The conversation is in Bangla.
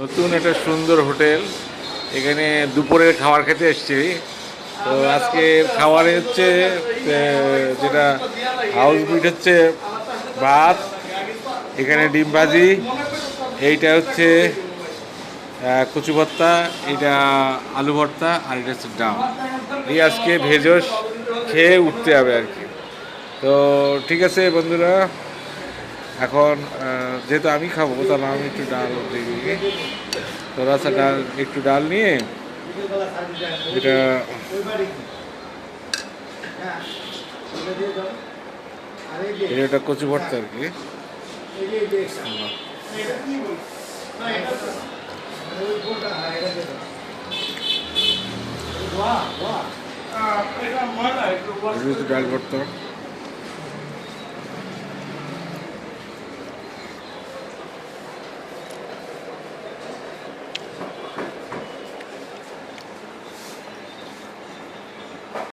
নতুন একটা সুন্দর হোটেল। এখানে দুপুরের খাবার খেতে এসেছি। তো আজকে খাবারে হচ্ছে যেটা হাউস বিট হচ্ছে ভাত, এখানে ডিম ভাজি, এইটা হচ্ছে কচু ভর্তা, এটা আলু ভর্তা, আর এটা হচ্ছে ডাল। এই আজকে ভেজস খেয়ে উঠতে হবে আর কি। তো ঠিক আছে বন্ধুরা, এখন যেহেতু আমি খাবো তাহলে আমি একটু ডাল দিই। তোরা ডাল, একটু ডাল নিয়ে এটা এটা কচু ভর্তা আর কি। ডাল ভর্তা